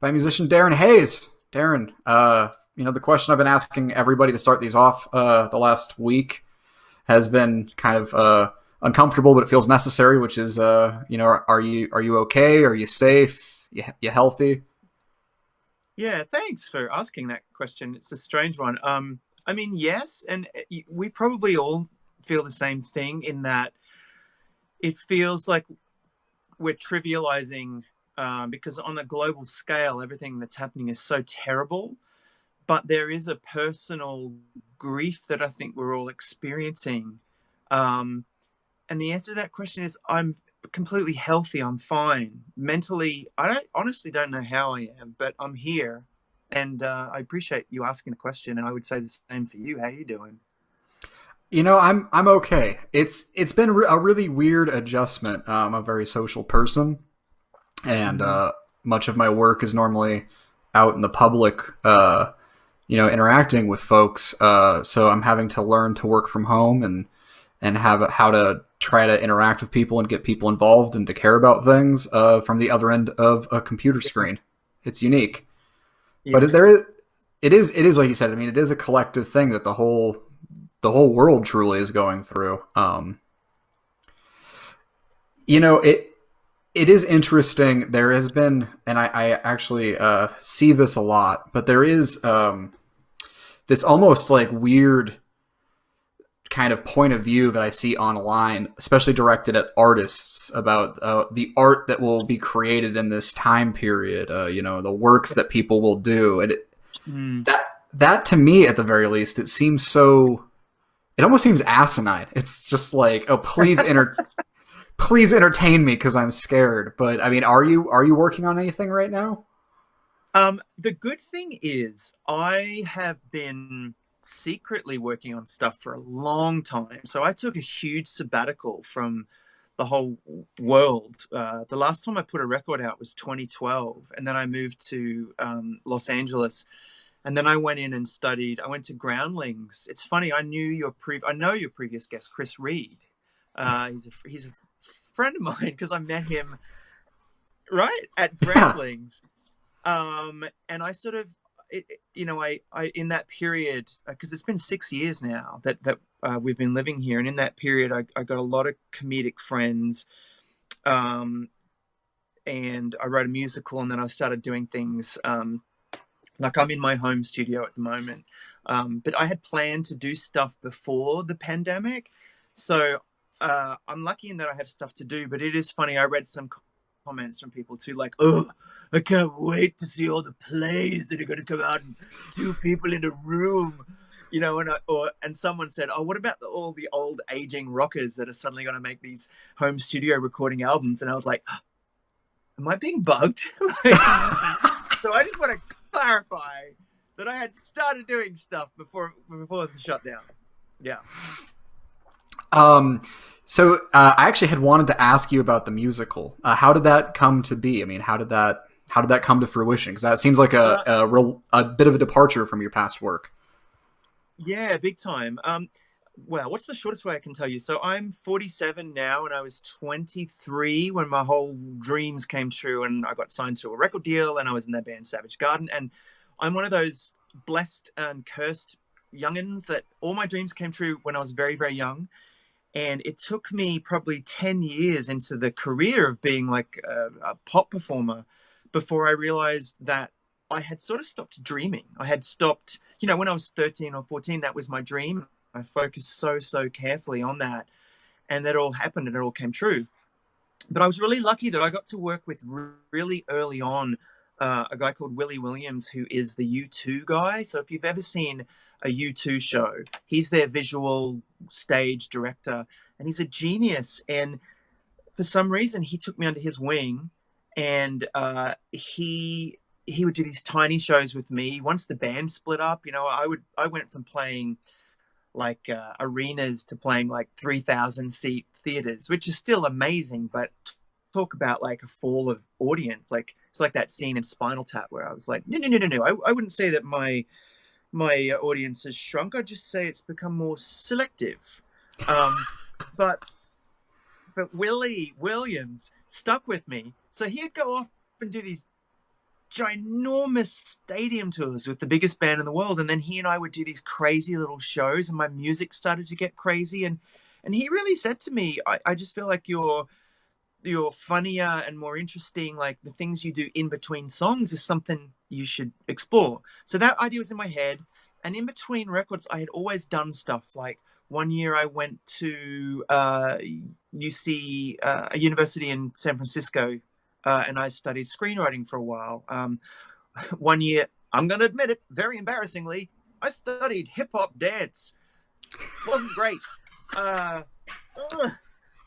by musician Darren Hayes. Darren, the question I've been asking everybody to start these off the last week has been kind of uncomfortable, but it feels necessary. Which is, are you okay? Are you safe? You healthy? Yeah, thanks for asking that question. It's a strange one. I mean, yes, and we probably all feel the same thing in that it feels like we're trivializing because on a global scale, everything that's happening is so terrible. But there is a personal grief that I think we're all experiencing. Um, and the answer to that question is I'm completely healthy. I'm fine. Mentally, I don't honestly don't know how I am, but I'm here. And I appreciate you asking the question. And I would say the same for you. How you doing? I'm okay. It's been a really weird adjustment. I'm a very social person, and Hmm. much of my work is normally out in the public. Interacting with folks. So I'm having to learn to work from home and have how to try to interact with people and get people involved and to care about things from the other end of a computer Yeah. screen. It's unique, but Yes. it is like you said. I mean, it is a collective thing that the whole world truly is going through. It is interesting. There has been, and I actually see this a lot, but there is this almost like weird kind of point of view that I see online, especially directed at artists about the art that will be created in this time period. The works that people will do, and Mm. that that to me, at the very least, it seems so. It almost seems asinine. It's just like, oh, please entertain me because I'm scared. But I mean, are you working on anything right now? The good thing is I have been secretly working on stuff for a long time. So I took a huge sabbatical from the whole world. The last time I put a record out was 2012, and then I moved to Los Angeles, and then I went in and studied. I went to Groundlings. It's funny. I know your previous guest, Chris Reed. He's a friend of mine because I met him right at Yeah. Groundlings. And I sort of, I in that period, because it's been 6 years now that we've been living here, and in that period, I got a lot of comedic friends, um, and I wrote a musical, and then I started doing things. Like I'm in my home studio at the moment, but I had planned to do stuff before the pandemic, so I'm lucky in that I have stuff to do. But it is funny. I read some comments from people too, like, "Oh, I can't wait to see all the plays that are going to come out and two people in a room." And someone said, "Oh, what about all the old aging rockers that are suddenly going to make these home studio recording albums?" And I was like, "Am I being bugged?" Like, so I just want to clarify that I had started doing stuff before the shutdown. Yeah. Um, I actually had wanted to ask you about the musical. How did that come to be? I mean, how did that come to fruition? Because that seems like Uh, a bit of a departure from your past work. yeah, big time. Well, what's the shortest way I can tell you? So I'm 47 now, and I was 23 when my whole dreams came true, and I got signed to a record deal, and I was in that band Savage Garden. And I'm one of those blessed and cursed youngins that all my dreams came true when I was very, very young. And it took me probably 10 years into the career of being like a pop performer before I realized that I had sort of stopped dreaming. I had stopped, when I was 13 or 14, that was my dream. I focused so carefully on that, and that all happened and it all came true. But I was really lucky that I got to work with really early on a guy called Willie Williams, who is the U2 guy. So if you've ever seen a U2 show, he's their visual stage director, and he's a genius. And for some reason, he took me under his wing, and he would do these tiny shows with me. Once the band split up, I went from playing like arenas to playing like 3,000 seat theaters, which is still amazing. But talk about like a fall of audience. Like it's like that scene in Spinal Tap where I was like, no, no, no, no, no. I wouldn't say that my audience has shrunk. I'd just say it's become more selective. Um, but Willie Williams stuck with me. So he'd go off and do these ginormous stadium tours with the biggest band in the world, and then he and I would do these crazy little shows, and my music started to get crazy, and he really said to me, I just feel like you're funnier and more interesting. Like the things you do in between songs is something you should explore. So that idea was in my head. And in between records, I had always done stuff. Like one year I went to UC, a university in San Francisco, and I studied screenwriting for a while. One year, I'm going to admit it, very embarrassingly, I studied hip hop dance. Wasn't great. Uh,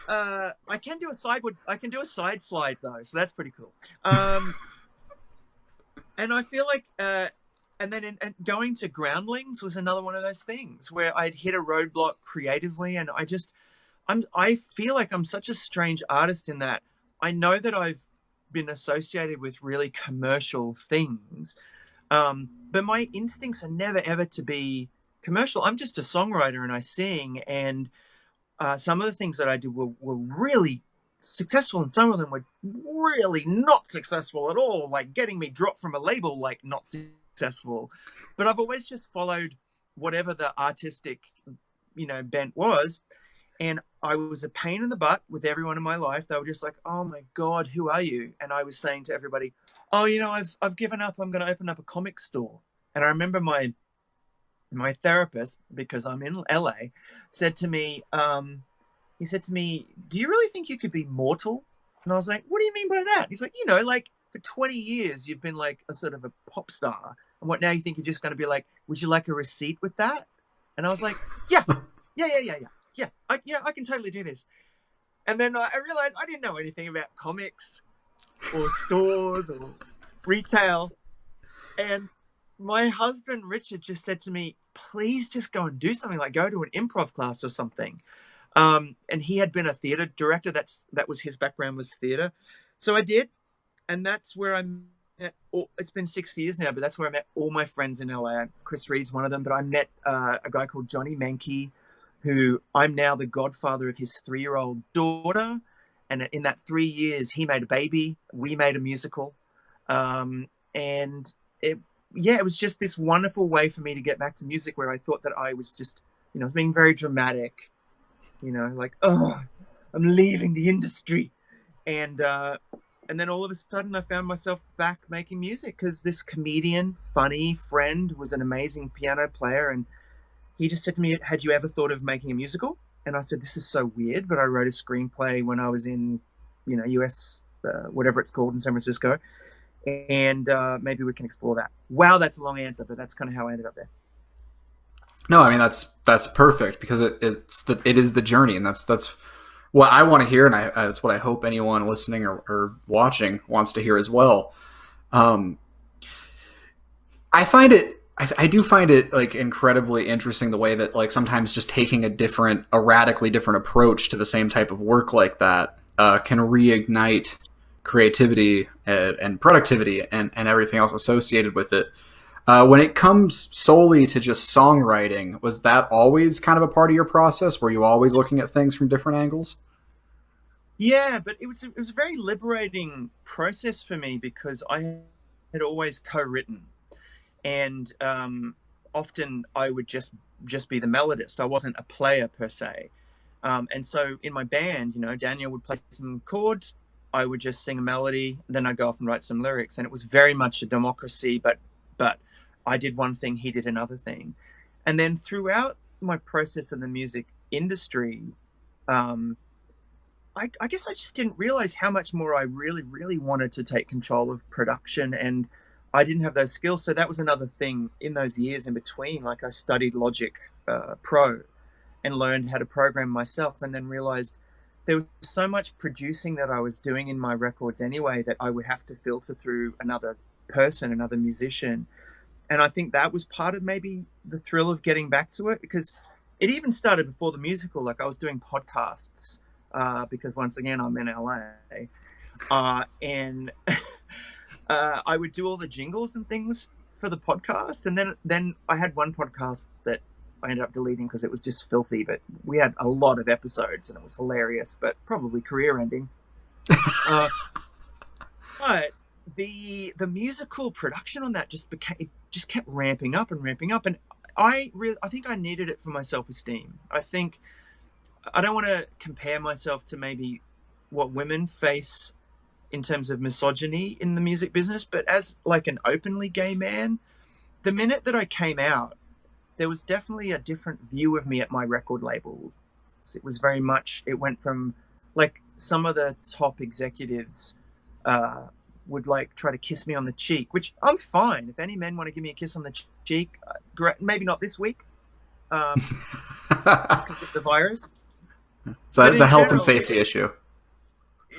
I can do a side slide though, so that's pretty cool. And I feel like, and then and going to Groundlings was another one of those things where I'd hit a roadblock creatively, and I feel like I'm such a strange artist in that I know that I've been associated with really commercial things, but my instincts are never ever to be commercial. I'm just a songwriter and I sing, and some of the things that I did were really successful, and some of them were really not successful at all, like getting me dropped from a label, like not successful. But I've always just followed whatever the artistic, bent was. And I was a pain in the butt with everyone in my life. They were just like, "Oh my God, who are you?" And I was saying to everybody, "Oh, I've given up. I'm going to open up a comic store." And I remember my therapist, because I'm in LA, said to me, he said to me, "Do you really think you could be mortal?" And I was like, "What do you mean by that?" He's like, like for 20 years, you've been like a sort of a pop star. And what now you think you're just going to be like, "Would you like a receipt with that?" And I was like, "Yeah, yeah. I can totally do this." And then I realized I didn't know anything about comics or stores or retail. And my husband, Richard, just said to me, "Please just go and do something, like go to an improv class or something." And he had been a theater director. That was his background, was theater. So I did. And that's where I met, it's been 6 years now, but that's where I met all my friends in LA. Chris Reed's one of them, but I met a guy called Johnny Mankey, who I'm now the godfather of his 3-year-old daughter. And in that 3 years, he made a baby. We made a musical. And it was just this wonderful way for me to get back to music, where I thought that I was just, I was being very dramatic, like, "Oh, I'm leaving the industry." And then all of a sudden I found myself back making music, because this comedian, funny friend was an amazing piano player. And he just said to me, "Had you ever thought of making a musical?" And I said, "This is so weird, but I wrote a screenplay when I was in, US, whatever it's called, in San Francisco. And maybe we can explore that." Wow, that's a long answer, but that's kind of how I ended up there. No, I mean that's perfect, because it is the journey, and that's what I want to hear, and it's what I hope anyone listening or watching wants to hear as well. Um, I do find it like incredibly interesting the way that like sometimes just taking a radically different approach to the same type of work like that can reignite creativity and productivity and everything else associated with it. When it comes solely to just songwriting, was that always kind of a part of your process? Were you always looking at things from different angles? Yeah, but it was a very liberating process for me, because I had always co-written, and often I would just be the melodist. I wasn't a player per se. And so in my band, Daniel would play some chords, I would just sing a melody, then I'd go off and write some lyrics. And it was very much a democracy, but I did one thing, he did another thing. And then throughout my process in the music industry, um, I guess I just didn't realize how much more I really, really wanted to take control of production, and I didn't have those skills. So that was another thing in those years in between. Like I studied Logic Pro and learned how to program myself, and then realized there was so much producing that I was doing in my records anyway that I would have to filter through another person, another musician. And I think that was part of maybe the thrill of getting back to it, because it even started before the musical. Like I was doing podcasts, because once again, I'm in LA. And I would do all the jingles and things for the podcast. And then I had one podcast that I ended up deleting because it was just filthy, but we had a lot of episodes and it was hilarious, but probably career ending. Uh, but the musical production on that just became, it just kept ramping up and ramping up, and I think I needed it for my self-esteem. I think I don't want to compare myself to maybe what women face in terms of misogyny in the music business, but as like an openly gay man, the minute that I came out, there was definitely a different view of me at my record label. It was very much, it went from like some of the top executives uh, would like try to kiss me on the cheek, which I'm fine. If any men want to give me a kiss on the cheek, great. Maybe not this week because of the virus, So but it's a in health and general, it safety was, issue.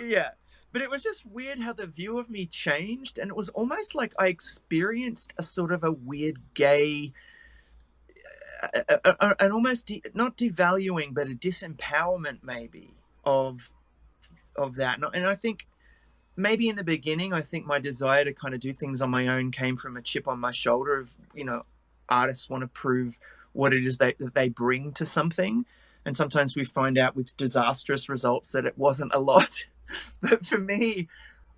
yeah. But it was just weird how the view of me changed, and it was almost like I experienced a sort of a weird gay, an almost not devaluing, but a disempowerment maybe of that. And I think maybe in the beginning, I think my desire to kind of do things on my own came from a chip on my shoulder of, artists want to prove what it is that they bring to something. And sometimes we find out with disastrous results that it wasn't a lot. But for me,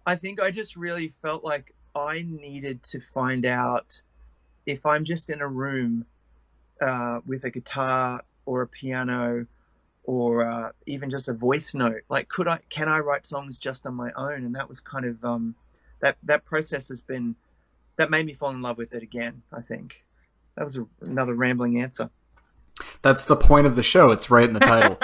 I think I just really felt like I needed to find out if I'm just in a room with a guitar or a piano or even just a voice note, like can I write songs just on my own? And that was kind of that process has been, that made me fall in love with it again. I think that was another rambling answer. That's the point of the show. It's right in the title.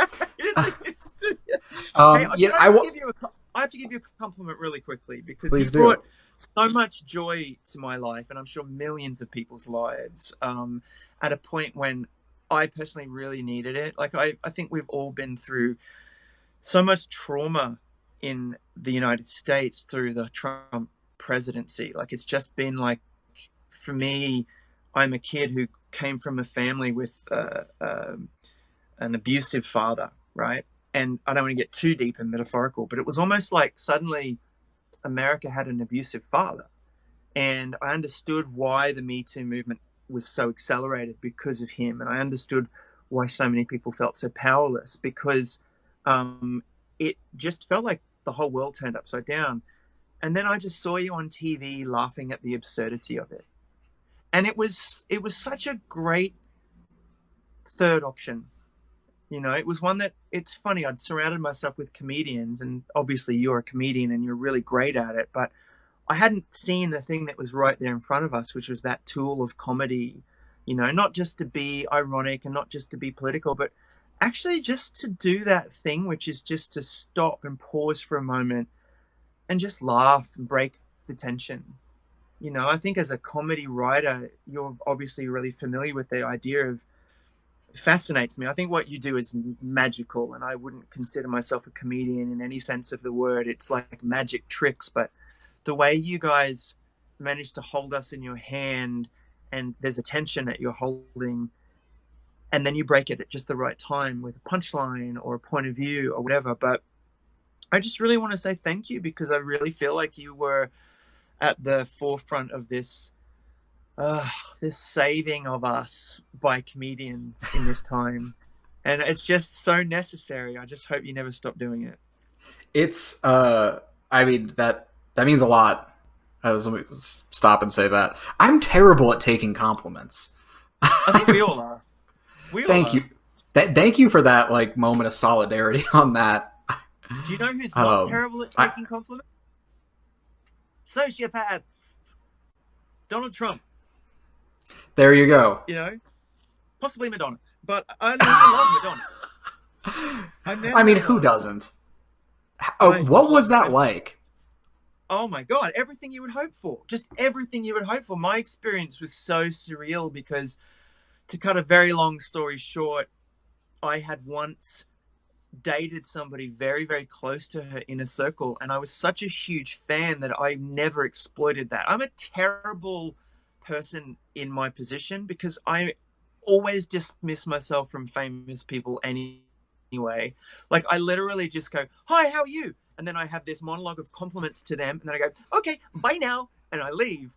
Hey, Yeah, can I just give you I have to give you a compliment really quickly because please you've do. brought so much joy to my life, and I'm sure millions of people's lives, at a point when I personally really needed it. Like I think we've all been through so much trauma in the United States through the Trump presidency. Like it's just been like, for me, I'm a kid who came from a family with an abusive father, right? And I don't want to get too deep and metaphorical, but it was almost like suddenly America had an abusive father. And I understood why the Me Too movement was so accelerated because of him. And I understood why so many people felt so powerless because it just felt like the whole world turned upside down. And then I just saw you on TV laughing at the absurdity of it. And it was such a great third option. It was one that, it's funny, I'd surrounded myself with comedians, and obviously you're a comedian and you're really great at it, but I hadn't seen the thing that was right there in front of us, which was that tool of comedy, not just to be ironic and not just to be political, but actually just to do that thing, which is just to stop and pause for a moment and just laugh and break the tension. I think as a comedy writer, you're obviously really familiar with the idea of, fascinates me. I think what you do is magical, and I wouldn't consider myself a comedian in any sense of the word. It's like magic tricks, but the way you guys manage to hold us in your hand, and there's a tension that you're holding, and then you break it at just the right time with a punchline or a point of view or whatever. But I just really want to say thank you because I really feel like you were at the forefront of uh, this saving of us by comedians in this time. And it's just so necessary. I just hope you never stop doing it. It's I mean that means a lot. Let me stop and say that I'm terrible at taking compliments. I think we all are. We all Thank are. you. Thank you for that like moment of solidarity on that. Do you know who's not Um, terrible at I, taking compliments? Sociopaths. Donald Trump, there you go. you know, possibly Madonna. But I love Madonna. I met I mean, her who once. doesn't? I What was love that I like? Oh my God, everything you would hope for. Just everything you would hope for. My experience was so surreal because, to cut a very long story short, I had once dated somebody very, very close to her inner circle, and I was such a huge fan that I never exploited that. I'm a terrible person in my position because I always dismiss myself from famous people anyway. Like I literally just go, "Hi, how are you?" And then I have this monologue of compliments to them, and then I go, "Okay, bye now," and I leave.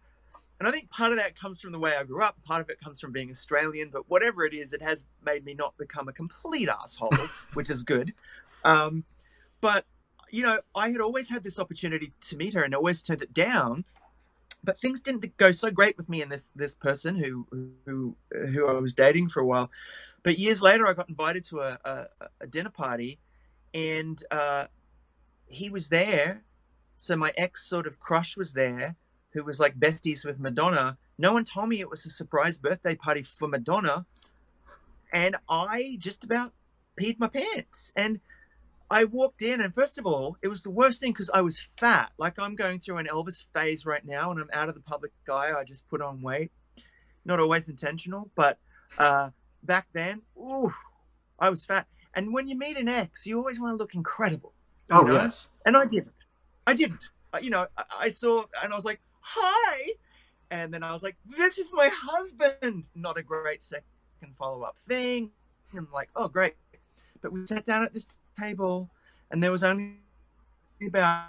And I think part of that comes from the way I grew up. Part of it comes from being Australian. But whatever it is, it has made me not become a complete asshole, which is good. Um, but I had always had this opportunity to meet her and always turned it down. But things didn't go so great with me and this person who I was dating for a while. But years later, I got invited to a dinner party, and he was there. So my ex sort of crush was there, who was like besties with Madonna. No one told me it was a surprise birthday party for Madonna, and I just about peed my pants. And I walked in, and first of all, it was the worst thing because I was fat. Like, I'm going through an Elvis phase right now, and I'm out of the public eye. I just put on weight. Not always intentional, but back then, ooh, I was fat. And when you meet an ex, you always want to look incredible, you Oh know? yes. And I didn't. I didn't. I saw, and I was like, hi. And then I was like, this is my husband. Not a great second follow-up thing. And I'm like, oh, great. But we sat down at this table, and there was only about,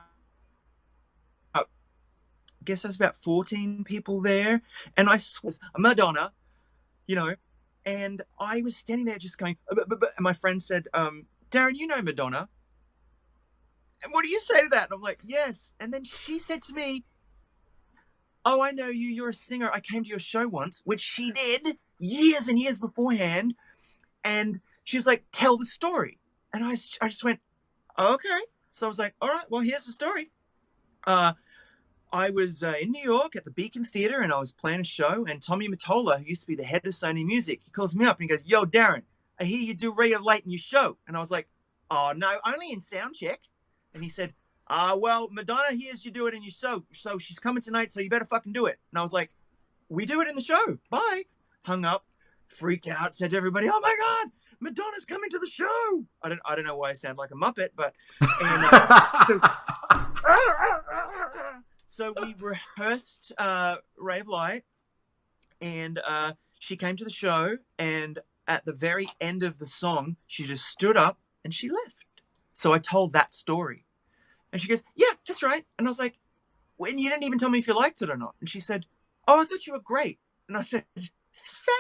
I guess there was about 14 people there. And I was Madonna, you know, and I was standing there just going, and my friend said, Darren, you know Madonna. And what do you say to that? And I'm like, yes. And then she said to me, oh, I know you. You're a singer. I came to your show once, which she did years and years beforehand. And she was like, tell the story. And I just went, okay. So I was like, all right, well, here's the story. I was in New York at the Beacon Theater, and I was playing a show, and Tommy Mottola, who used to be the head of Sony Music, he calls me up and he goes, yo, Darren, I hear you do Radio Late in your show. And I was like, oh, no, only in sound check. And he said, well, Madonna hears you do it in your show, so she's coming tonight, so you better fucking do it. And I was like, we do it in the show. Bye. Hung up, freaked out, said to everybody, oh my God, Madonna's coming to the show. I don't know why I sound like a Muppet, but and, so we rehearsed Ray of Light, and she came to the show, and at the very end of the song, she just stood up and she left. So I told that story. And she goes, yeah, that's right. And I was like, well, and you didn't even tell me if you liked it or not. And she said, oh, I thought you were great. And I said,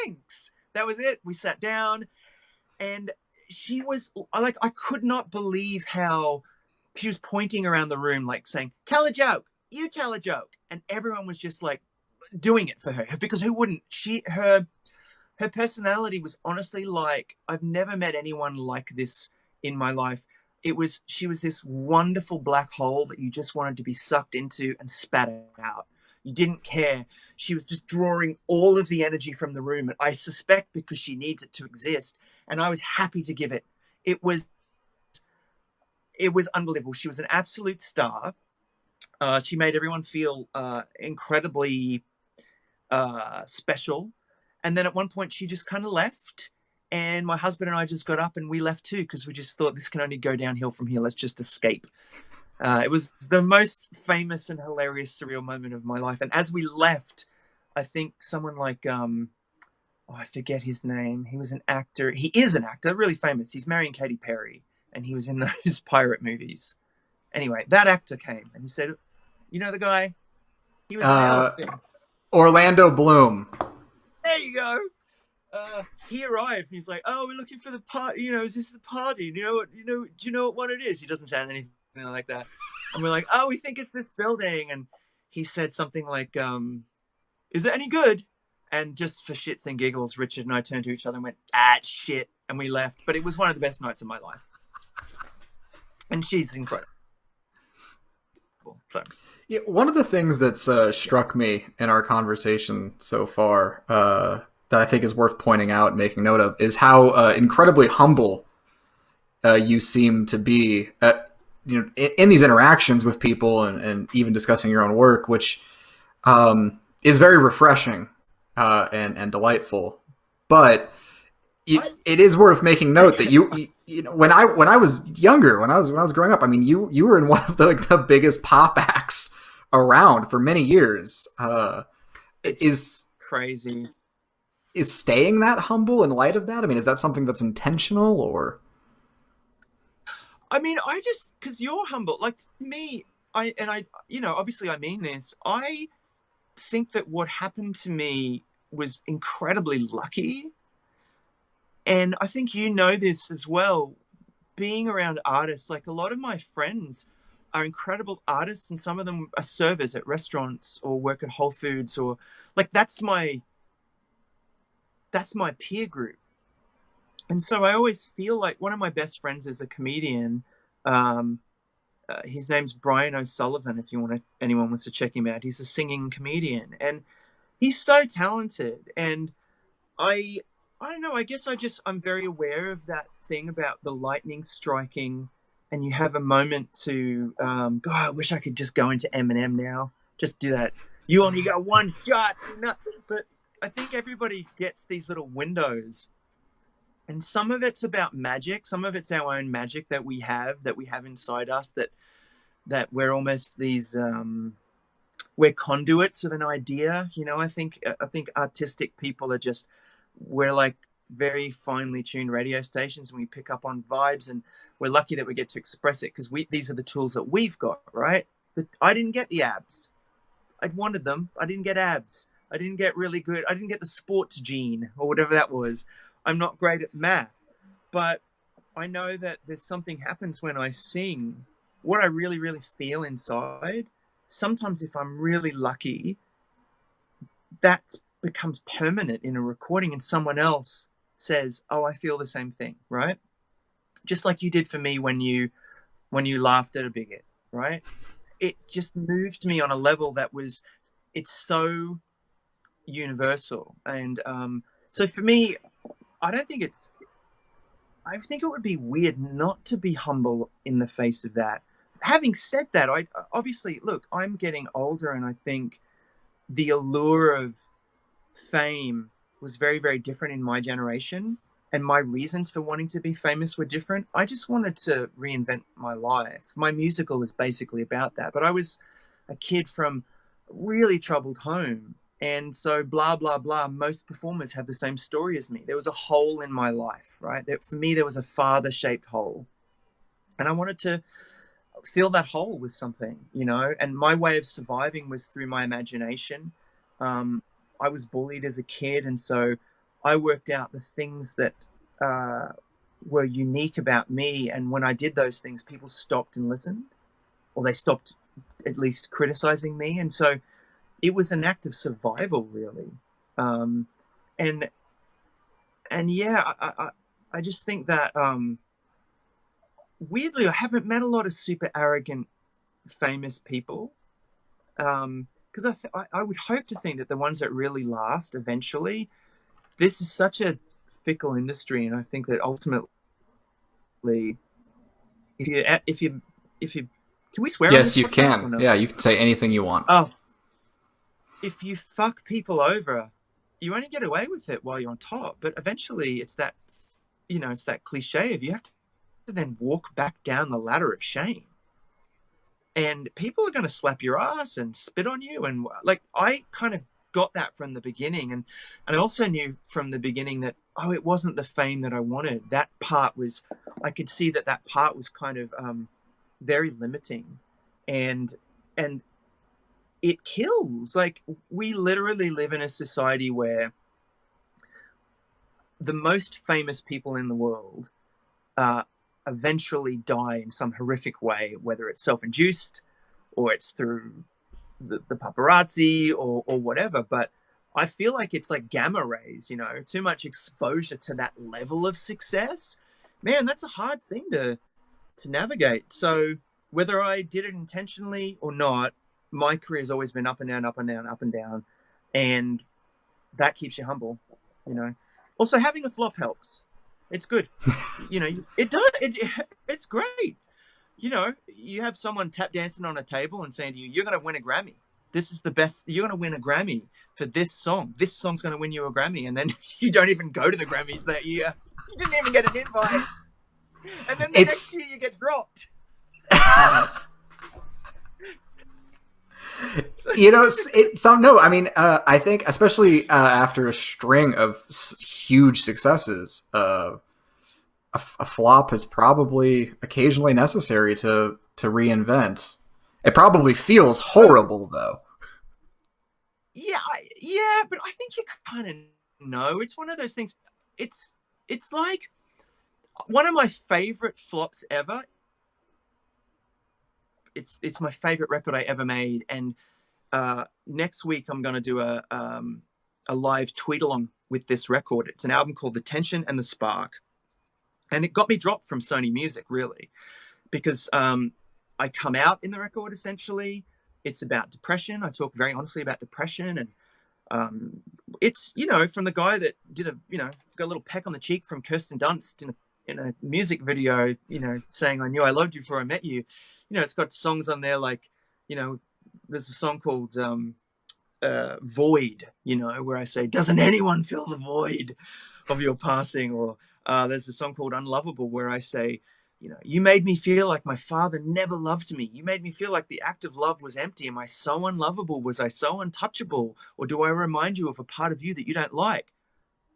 thanks. That was it. We sat down, and she was like, I could not believe how she was pointing around the room, like saying, tell a joke, you tell a joke. And everyone was just like doing it for her, because who wouldn't? Her personality was honestly like, I've never met anyone like this in my life. She was this wonderful black hole that you just wanted to be sucked into and spat out. You didn't care. She was just drawing all of the energy from the room, and I suspect because she needs it to exist, and I was happy to give it. It was unbelievable. She was an absolute star. She made everyone feel incredibly special. And then at one point she just kind of left, and my husband and I just got up and we left too, because we just thought this can only go downhill from here. Let's just escape. It was the most famous and hilarious, surreal moment of my life. And as we left, I think someone like, I forget his name. He was an actor. He is an actor, really famous. He's marrying Katy Perry, and he was in those pirate movies. Anyway, that actor came and he said, you know the guy? He was an elf. Orlando Bloom. There you go. He arrived and he's like, oh, we're looking for the party. Is this the party? Do you know what one it is? He doesn't sound anything like that. And we're like, oh, we think it's this building. And he said something like, is it any good? And just for shits and giggles, Richard and I turned to each other and went, shit. And we left. But it was one of the best nights of my life. And she's incredible. So, yeah, one of the things that's struck me in our conversation so far that I think is worth pointing out and making note of is how incredibly humble you seem to be in these interactions with people, and even discussing your own work, which is very refreshing and delightful. But it is worth making note that you when I was younger, when I was growing up, I mean, you were in one of the biggest pop acts around for many years. It's crazy. Is staying that humble in light of that? I mean, is that something that's intentional, or? I mean, because you're humble. Like, to me, obviously I mean this. I think that what happened to me was incredibly lucky. And I think you know this as well. Being around artists, like a lot of my friends are incredible artists, and some of them are servers at restaurants or work at Whole Foods, or like that's my peer group. And so I always feel like one of my best friends is a comedian. Um, his name's Brian O'Sullivan. If anyone wants to check him out, he's a singing comedian, and he's so talented. And I, I don't know. I guess I'm very aware of that thing about the lightning striking, and you have a moment to, God, I wish I could just go into Eminem now. Just do that. You only got one shot, But I think everybody gets these little windows, and some of it's about magic. Some of it's our own magic that we have inside us. That we're almost these. We're conduits of an idea. I think artistic people are just, we're like very finely tuned radio stations, and we pick up on vibes, and we're lucky that we get to express it because these are the tools that we've got, right? I didn't get the abs. I'd wanted them. I didn't get abs. I didn't get really good. I didn't get the sports gene or whatever that was. I'm not great at math, but I know that there's something happens when I sing. What I really, really feel inside, sometimes if I'm really lucky, that becomes permanent in a recording, and someone else says, "Oh, I feel the same thing," right? Just like you did for me when you laughed at a bigot, right? It just moved me on a level that was, it's so universal. And so for me, I don't think it's, I think it would be weird not to be humble in the face of that. Having said that, I obviously look, I'm getting older, and I think the allure of fame was very, very different in my generation. And my reasons for wanting to be famous were different. I just wanted to reinvent my life. My musical is basically about that. But I was a kid from a really troubled home. And so, blah, blah, blah, most performers have the same story as me. There was a hole in my life, right? For me, there was a father shaped hole. And I wanted to fill that hole with something. And my way of surviving was through my imagination. Um, I was bullied as a kid, and so I worked out the things that uh, were unique about me. And when I did those things, people stopped and listened, or they stopped at least criticizing me. And so it was an act of survival, really. Um, and and yeah, I just think that weirdly, I haven't met a lot of super arrogant famous people. Because I would hope to think that the ones that really last eventually, this is such a fickle industry, and I think that ultimately, if you can we swear on Yes, this you podcast can. or no? Yeah, you can say anything you want. Oh, if you fuck people over, you only get away with it while you're on top, but eventually it's that cliche of you have to then walk back down the ladder of shame. And people are going to slap your ass and spit on you, and like I kind of got that from the beginning. And I also knew from the beginning that, oh, it wasn't the fame that I wanted. That part was, I could see that part was kind of very limiting. And and it kills. Like, we literally live in a society where the most famous people in the world uh, eventually die in some horrific way, whether it's self-induced or it's through the paparazzi or whatever. But I feel like it's like gamma rays, too much exposure to that level of success. Man, that's a hard thing to navigate. So whether I did it intentionally or not, my career has always been up and down, up and down, up and down. And that keeps you humble, you know. Also, having a flop helps. It's good. It does. It's great. You have someone tap dancing on a table and saying to you, "You're going to win a Grammy. This is the best. You're going to win a Grammy for this song. This song's going to win you a Grammy." And then you don't even go to the Grammys that year. You didn't even get an invite. And then the next It's year you get dropped. So, no. I mean, I think especially after a string of huge successes, a flop is probably occasionally necessary to reinvent. It probably feels horrible though. yeah, but I think you kind of know. It's one of those things. It's like one of my favorite flops ever it's my favorite record I ever made. And next week I'm going to do a live tweet along with this record. It's an album called The Tension and the Spark, and it got me dropped from Sony Music, really, because I come out in the record essentially. It's about depression. I talk very honestly about depression, and it's, from the guy that did got a little peck on the cheek from Kirsten Dunst in a music video, saying I knew I loved you before I met you. It's got songs on there like, there's a song called Void, where I say, doesn't anyone feel the void of your passing? Or there's a song called Unlovable where I say, you made me feel like my father never loved me. You made me feel like the act of love was empty. Am I so unlovable? Was I so untouchable? Or do I remind you of a part of you that you don't like?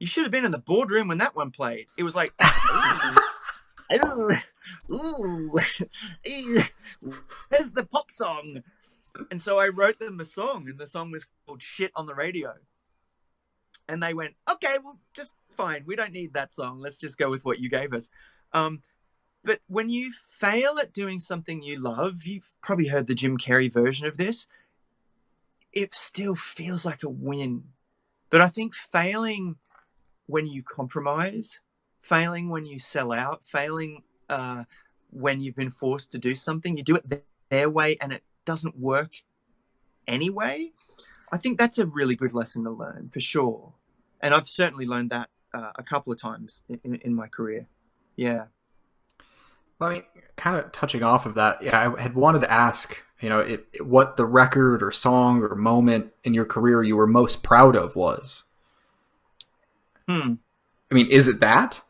You should have been in the boardroom when that one played. It was like, ooh, ooh, there's the pop song. And so I wrote them a song, and the song was called Shit on the Radio. And they went, okay, well, just fine. We don't need that song. Let's just go with what you gave us. But when you fail at doing something you love, you've probably heard the Jim Carrey version of this, it still feels like a win. But I think failing when you compromise, failing when you sell out, failing when you've been forced to do something, you do it their way and it doesn't work anyway. I think that's a really good lesson to learn, for sure. And I've certainly learned that a couple of times in my career. Yeah. I mean, kind of touching off of that, I had wanted to ask, what the record or song or moment in your career you were most proud of was. I mean, is it that?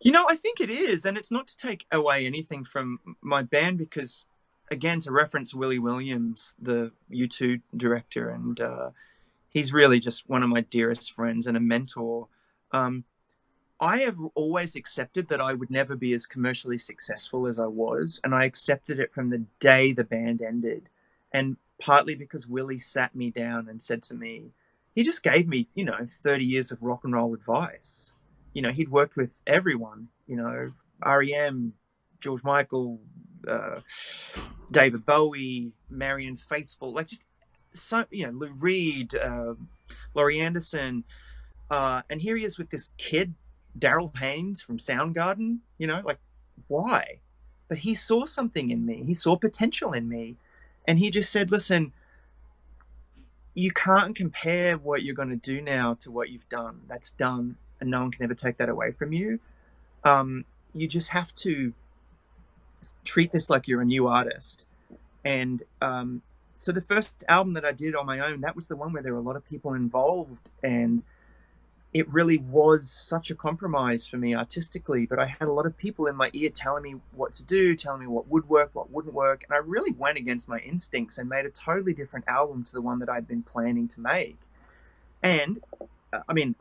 I think it is. And it's not to take away anything from my band because, again, to reference Willie Williams, the U2 director, and he's really just one of my dearest friends and a mentor. I have always accepted that I would never be as commercially successful as I was. And I accepted it from the day the band ended. And partly because Willie sat me down and said to me, he just gave me, 30 years of rock and roll advice. He'd worked with everyone, REM, George Michael, David Bowie, Marianne Faithfull, like just so, Lou Reed, Laurie Anderson. And here he is with this kid, Daryl Haynes from Soundgarden, like, why? But he saw something in me. He saw potential in me. And he just said, listen, you can't compare what you're going to do now to what you've done. That's done. And no one can ever take that away from you. You just have to treat this like you're a new artist. And so the first album that I did on my own, that was the one where there were a lot of people involved. And it really was such a compromise for me artistically, but I had a lot of people in my ear telling me what to do, telling me what would work, what wouldn't work. And I really went against my instincts and made a totally different album to the one that I'd been planning to make. And I mean,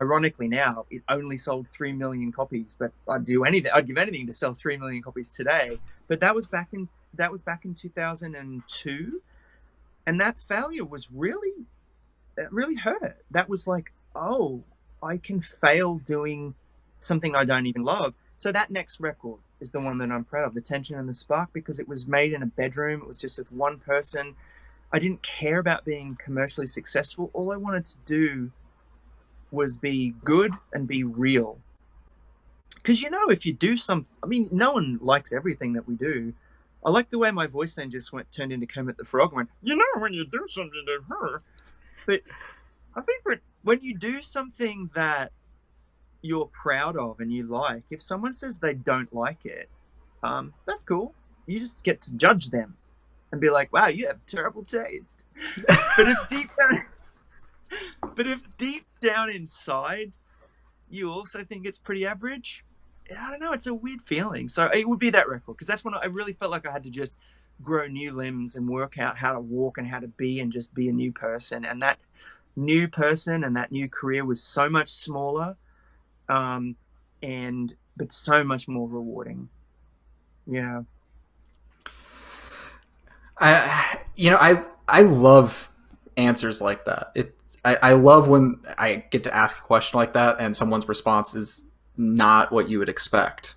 ironically now, it only sold 3 million copies, but I'd give anything to sell 3 million copies today. But that was back in 2002. And that failure was really hurt. That was like, oh, I can fail doing something I don't even love. So that next record is the one that I'm proud of, The Tension and the Spark, because it was made in a bedroom. It was just with one person. I didn't care about being commercially successful. All I wanted to do was be good and be real. Because, if you do no one likes everything that we do. I like the way my voice then just turned into Kermit the Frog and went, when you do something to her. But I think when you do something that you're proud of and you like, if someone says they don't like it, that's cool. You just get to judge them and be like, wow, you have terrible taste. But if deep down inside you also think it's pretty average, I don't know, it's a weird feeling. So it would be that record, because that's when I really felt like I had to just grow new limbs and work out how to walk and how to be and just be a new person. And that new person and that new career was so much smaller, but so much more rewarding. Yeah. I love answers like that. I love when I get to ask a question like that and someone's response is not what you would expect.